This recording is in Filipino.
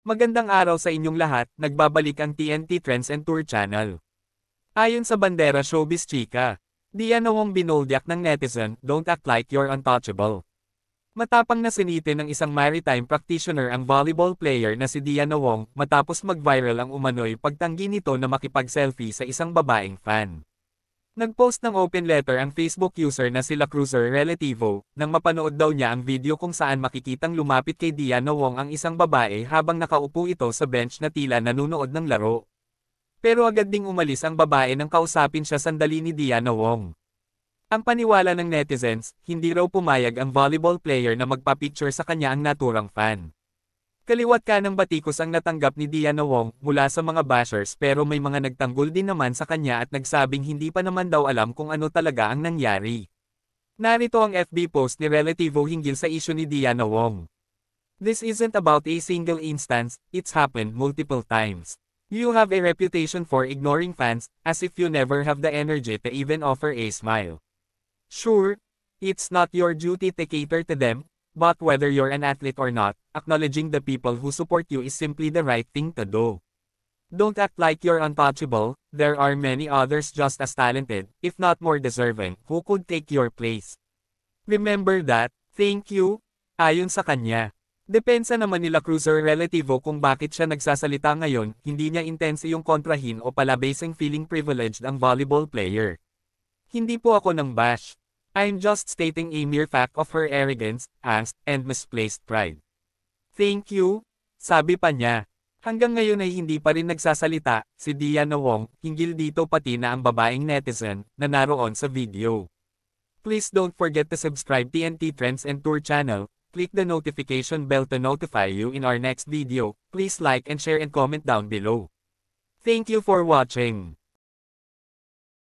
Magandang araw sa inyong lahat, nagbabalik ang TNT Trends and Tour Channel. Ayon sa Bandera Showbiz Chika, diyan nawang binoldak ng netizen, don't act like you're untouchable. Matapang na sinitin ng isang maritime practitioner ang volleyball player na si Diana Wong matapos mag-viral ang umano'y pagtanggi nito na makipag-selfie sa isang babaeng fan. Nag-post ng open letter ang Facebook user na sila Cruiser Relativo, nang mapanood daw niya ang video kung saan makikitang lumapit kay Diana Wong ang isang babae habang nakaupo ito sa bench na tila nanunood ng laro. Pero agad ding umalis ang babae nang kausapin siya sandali ni Diana Wong. Ang paniwala ng netizens, hindi raw pumayag ang volleyball player na magpa-picture sa kanya ang naturang fan. Kaliwat ka ng batikos ang natanggap ni Diana Wong mula sa mga bashers pero may mga nagtanggol din naman sa kanya at nagsabing hindi pa naman daw alam kung ano talaga ang nangyari. Narito ang FB post ni Relativo hinggil sa issue ni Diana Wong. This isn't about a single instance, it's happened multiple times. You have a reputation for ignoring fans, as if you never have the energy to even offer a smile. Sure, it's not your duty to cater to them, but whether you're an athlete or not, acknowledging the people who support you is simply the right thing to do. Don't act like you're untouchable, there are many others just as talented, if not more deserving, who could take your place. Remember that, thank you, ayon sa kanya. Depensa naman nila Cruiser Relativo kung bakit siya nagsasalita ngayon, hindi niya intense yung kontrahin o palabasing feeling privileged ang volleyball player. Hindi po ako nang bash. I'm just stating a mere fact of her arrogance, angst, and misplaced pride. Thank you, sabi pa niya. Hanggang ngayon ay hindi pa rin nagsasalita, si Diana Wong, hinggil dito pati na ang babaeng netizen, na naroon sa video. Please don't forget to subscribe TNT Trends and Tour channel, click the notification bell to notify you in our next video, please like and share and comment down below. Thank you for watching.